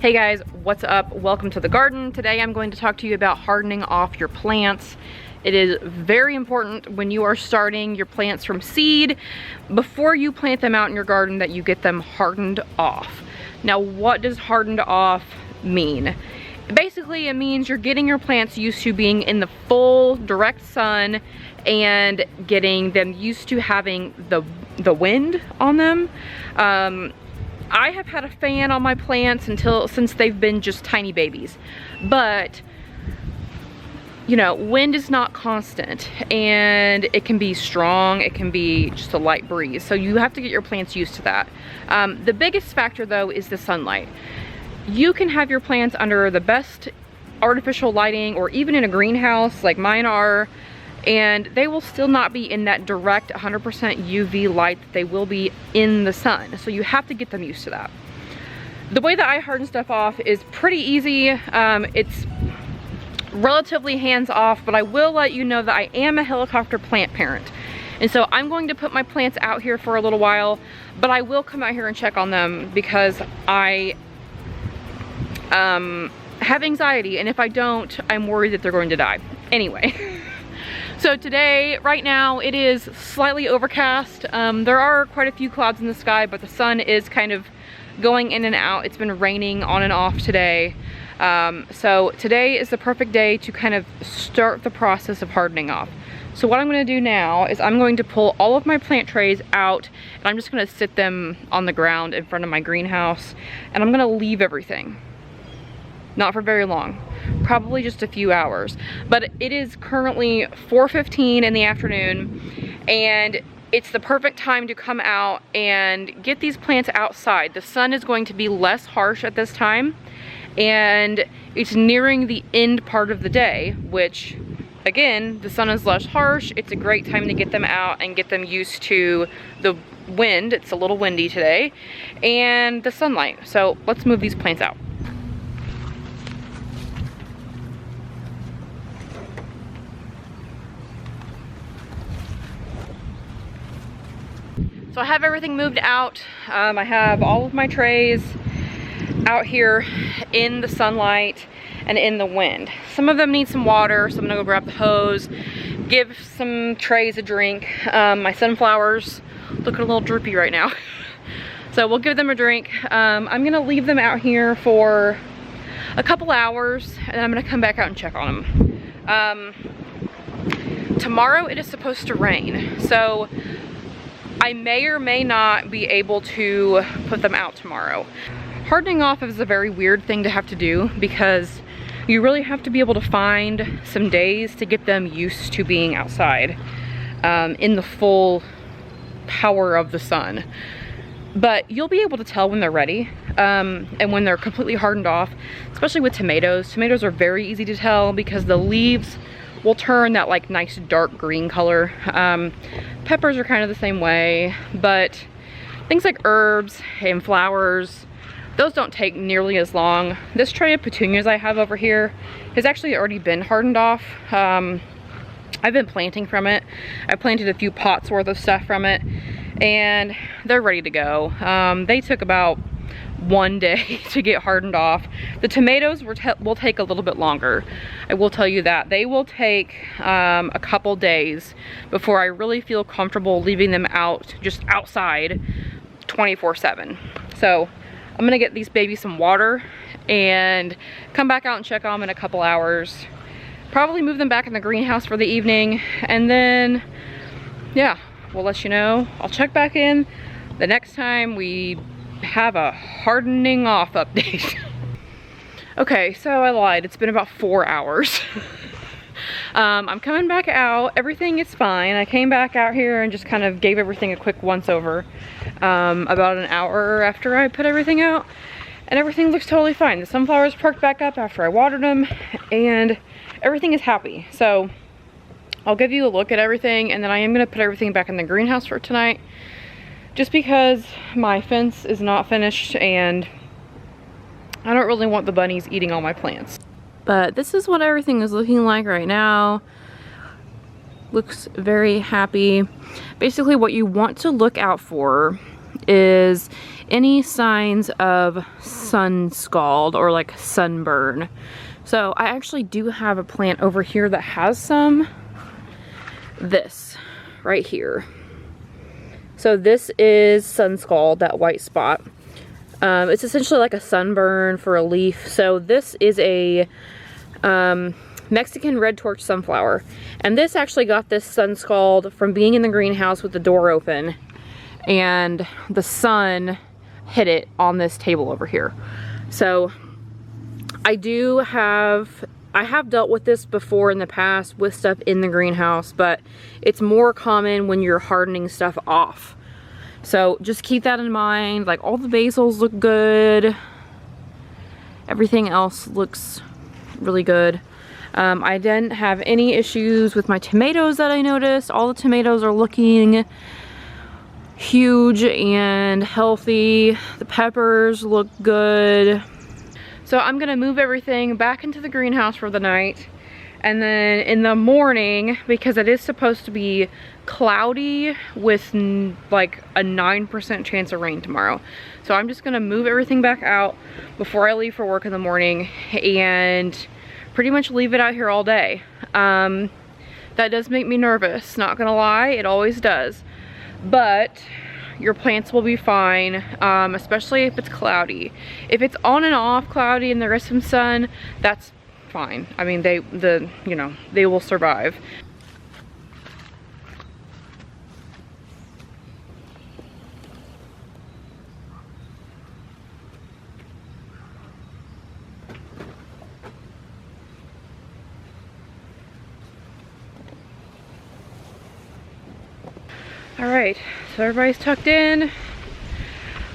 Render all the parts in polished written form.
Hey guys, what's up? Welcome to the garden. Today I'm going to talk to you about hardening off your plants. It is very important when you are starting your plants from seed, before you plant them out in your garden, that you get them hardened off. Now, what does hardened off mean? Basically, it means you're getting your plants used to being in the full direct sun and getting them used to having the wind on them. I have had a fan on my plants since they've been just tiny babies, but you know, wind is not constant and it can be strong, it can be just a light breeze, so you have to get your plants used to that. The biggest factor though is the sunlight. You can have your plants under the best artificial lighting or even in a greenhouse like mine are, and they will still not be in that direct 100% UV light that they will be in the sun. So you have to get them used to that. The way that I harden stuff off is pretty easy. It's relatively hands-off, but I will let you know that I am a helicopter plant parent. And so I'm going to put my plants out here for a little while, but I will come out here and check on them because I have anxiety, and if I don't, I'm worried that they're going to die. Anyway. So today, right now, it is slightly overcast. There are quite a few clouds in the sky, but the sun is kind of going in and out. It's been raining on and off today. So today is the perfect day to kind of start the process of hardening off. So what I'm going to do now is I'm going to pull all of my plant trays out, and I'm just going to sit them on the ground in front of my greenhouse, and I'm going to leave everything. Not for very long, probably just a few hours. But it is currently 4:15 in the afternoon, and it's the perfect time to come out and get these plants outside. The sun is going to be less harsh at this time, and it's nearing the end part of the day, which, again, the sun is less harsh. It's a great time to get them out and get them used to the wind. It's a little windy today, and the sunlight. So let's move these plants out. So I have everything moved out. I have all of my trays out here in the sunlight and in the wind. Some of them need some water, so I'm gonna go grab the hose, give some trays a drink. My sunflowers look a little droopy right now. So we'll give them a drink. I'm gonna leave them out here for a couple hours, and I'm gonna come back out and check on them. Tomorrow it is supposed to rain, so I may or may not be able to put them out tomorrow. Hardening off is a very weird thing to have to do because you really have to be able to find some days to get them used to being outside in the full power of the sun. But you'll be able to tell when they're ready and when they're completely hardened off, especially with tomatoes. Tomatoes are very easy to tell because the leaves will turn that like nice dark green color. Peppers are kind of the same way, but things like herbs and flowers, those don't take nearly as long. This tray of petunias I have over here has actually already been hardened off. I've been planting from it. I planted a few pots worth of stuff from it, and they're ready to go. They took about 1 day to get hardened off. The tomatoes will take a little bit longer. I will tell you that. They will take a couple days before I really feel comfortable leaving them out, just outside 24/7. So I'm gonna get these babies some water and come back out and check on them in a couple hours. Probably move them back in the greenhouse for the evening, and then yeah, we'll let you know. I'll check back in the next time we have a hardening off update. Okay, so I lied. It's been about 4 hours. I'm coming back out. Everything is fine. I came back out here and just kind of gave everything a quick once over about an hour after I put everything out, and everything looks totally fine. The sunflowers perked back up after I watered them, and everything is happy. So I'll give you a look at everything, and then I am going to put everything back in the greenhouse for tonight, just because my fence is not finished and I don't really want the bunnies eating all my plants. But this is what everything is looking like right now. Looks very happy. Basically what you want to look out for is any signs of sun scald or like sunburn. So I actually do have a plant over here that has some. This right here. So this is sun scald, that white spot. It's essentially like a sunburn for a leaf. So this is a Mexican red torch sunflower. And this actually got this sun scald from being in the greenhouse with the door open. And the sun hit it on this table over here. So I have dealt with this before in the past with stuff in the greenhouse, but it's more common when you're hardening stuff off. So just keep that in mind. Like, all the basils look good. Everything else looks really good. I didn't have any issues with my tomatoes that I noticed. All the tomatoes are looking huge and healthy. The peppers look good. So I'm gonna move everything back into the greenhouse for the night. And then in the morning, because it is supposed to be cloudy with like a 9% chance of rain tomorrow. So I'm just gonna move everything back out before I leave for work in the morning and pretty much leave it out here all day. That does make me nervous, not gonna lie, it always does. But your plants will be fine, especially if it's cloudy. If it's on and off cloudy and there is some sun, that's fine. I mean, they will survive. All right, so everybody's tucked in.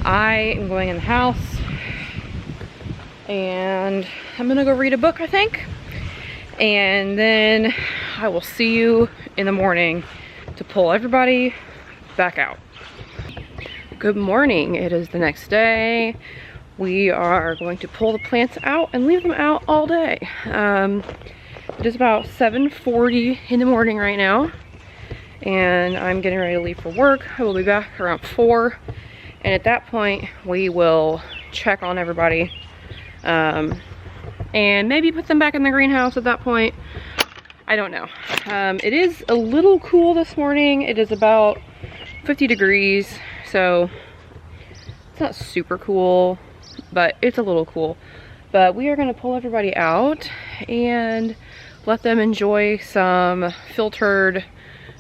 I am going in the house and I'm gonna go read a book, I think. And then I will see you in the morning to pull everybody back out. Good morning, it is the next day. We are going to pull the plants out and leave them out all day. It is about 7:40 in the morning right now. And I'm getting ready to leave for work. I will be back around 4, and at that point we will check on everybody and maybe put them back in the greenhouse at that point. I don't know. It is a little cool this morning. It is about 50 degrees, so it's not super cool, but it's a little cool. But we are going to pull everybody out and let them enjoy some filtered,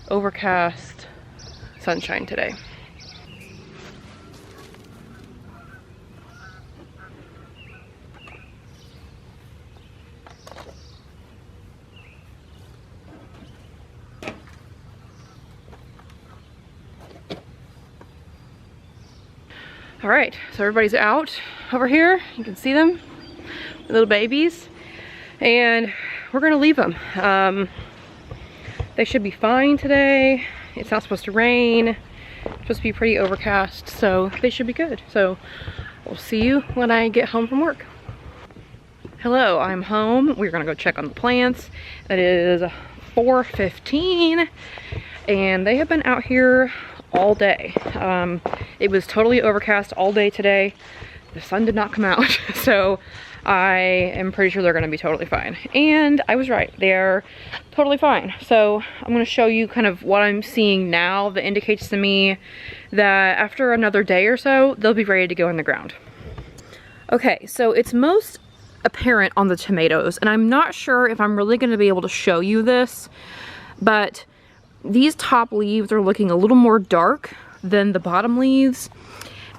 overcast sunshine today. All right, so everybody's out over here. You can see them, little babies, and we're gonna leave them. They should be fine today. It's not supposed to rain. It's supposed to be pretty overcast, so they should be good. So we'll see you when I get home from work. Hello, I'm home. We're gonna go check on the plants. It is 4:15 and they have been out here all day. It was totally overcast all day today. The sun did not come out, so I am pretty sure they're gonna be totally fine. And I was right, they're totally fine. So I'm gonna show you kind of what I'm seeing now that indicates to me that after another day or so, they'll be ready to go in the ground. Okay, so it's most apparent on the tomatoes, and I'm not sure if I'm really gonna be able to show you this, but these top leaves are looking a little more dark than the bottom leaves.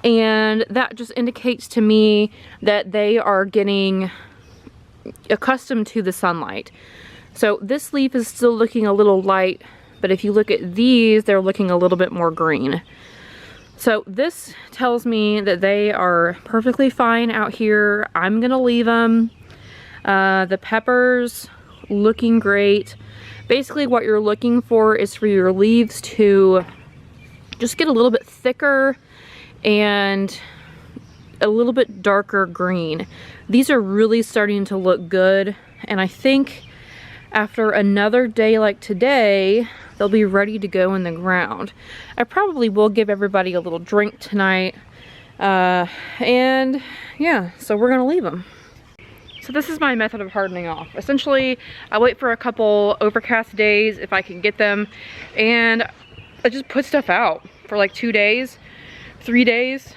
And that just indicates to me that they are getting accustomed to the sunlight. So this leaf is still looking a little light, but if you look at these, they're looking a little bit more green. So this tells me that they are perfectly fine out here. I'm gonna leave them. The peppers looking great. Basically what you're looking for is for your leaves to just get a little bit thicker and a little bit darker green. These are really starting to look good, and I think after another day like today, they'll be ready to go in the ground. I probably will give everybody a little drink tonight. And yeah, so we're gonna leave them. So this is my method of hardening off. Essentially, I wait for a couple overcast days if I can get them, and I just put stuff out for like 2 days, 3 days,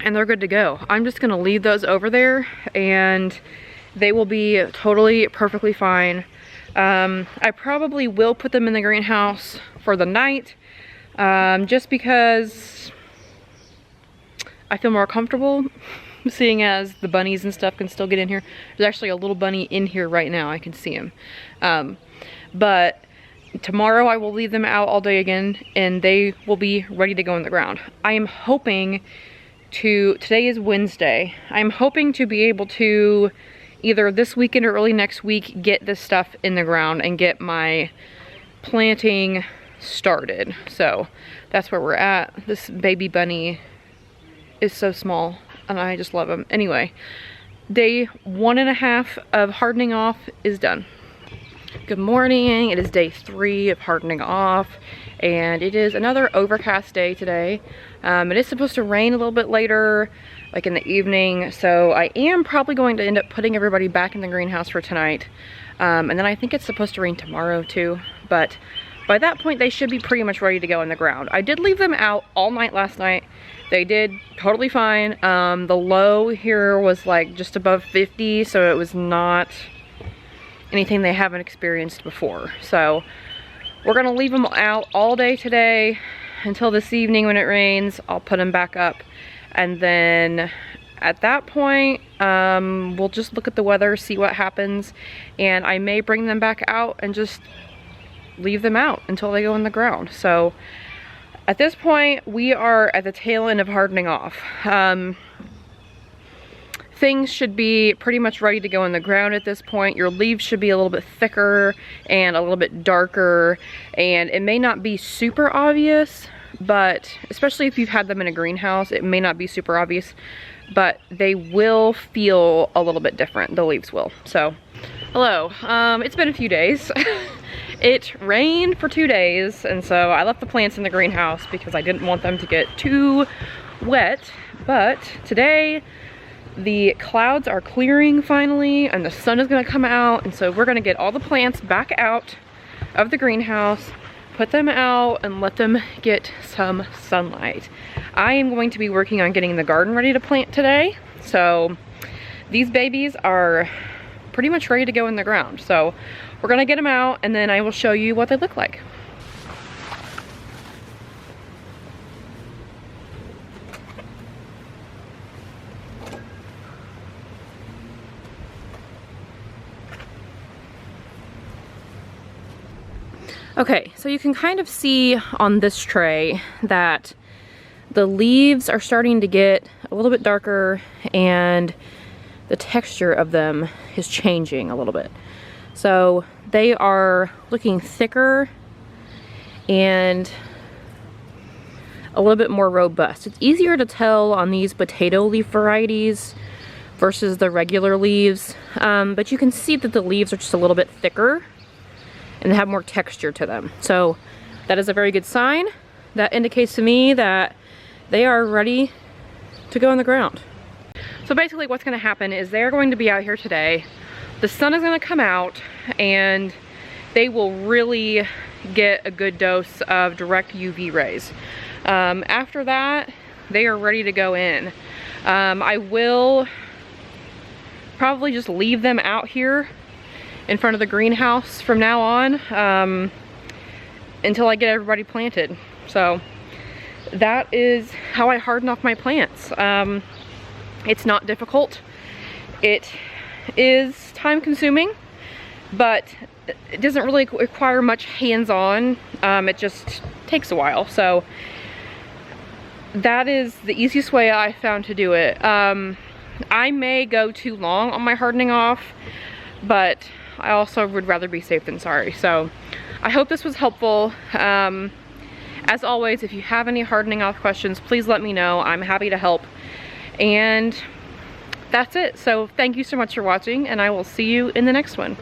and they're good to go. I'm just gonna leave those over there and they will be totally, perfectly fine. I probably will put them in the greenhouse for the night, just because I feel more comfortable, seeing as the bunnies and stuff can still get in here. There's actually a little bunny in here right now. I can see him. But tomorrow I will leave them out all day again, and they will be ready to go in the ground. I am hoping to, today is Wednesday, I'm hoping to be able to either this weekend or early next week get this stuff in the ground and get my planting started. So that's where we're at. This baby bunny is so small and I just love him. Anyway, day 1.5 of hardening off is done. Good morning. It is day 3 of hardening off, and it is another overcast day today. It is supposed to rain a little bit later, like in the evening, so I am probably going to end up putting everybody back in the greenhouse for tonight. And then I think it's supposed to rain tomorrow too, but by that point they should be pretty much ready to go in the ground. I did leave them out all night last night. They did totally fine. The low here was like just above 50, so it was not anything they haven't experienced before. So we're gonna leave them out all day today until this evening when it rains. I'll put them back up, and then at that point we'll just look at the weather, see what happens, and I may bring them back out and just leave them out until they go in the ground. So at this point we are at the tail end of hardening off. Things should be pretty much ready to go in the ground at this point. Your leaves should be a little bit thicker and a little bit darker, and it may not be super obvious, but especially if you've had them in a greenhouse, it may not be super obvious, but they will feel a little bit different. The leaves will. So hello, it's been a few days. It rained for 2 days, and so I left the plants in the greenhouse because I didn't want them to get too wet. But today the clouds are clearing finally, and the sun is going to come out, and so we're going to get all the plants back out of the greenhouse, put them out, and let them get some sunlight. I am going to be working on getting the garden ready to plant today, so these babies are pretty much ready to go in the ground. So we're going to get them out, and then I will show you what they look like. Okay, so you can kind of see on this tray that the leaves are starting to get a little bit darker, and the texture of them is changing a little bit. So they are looking thicker and a little bit more robust. It's easier to tell on these potato leaf varieties versus the regular leaves, but you can see that the leaves are just a little bit thicker and have more texture to them. So that is a very good sign. That indicates to me that they are ready to go in the ground. So basically what's gonna happen is they're going to be out here today. The sun is gonna come out, and they will really get a good dose of direct UV rays. After that, they are ready to go in. I will probably just leave them out here in front of the greenhouse from now on, until I get everybody planted. So that is how I harden off my plants. It's not difficult. It is time consuming, but it doesn't really require much hands-on. It just takes a while. So that is the easiest way I found to do it. I may go too long on my hardening off, but I also would rather be safe than sorry. So I hope this was helpful. As always, if you have any hardening off questions, please let me know. I'm happy to help. And that's it. So thank you so much for watching, and I will see you in the next one.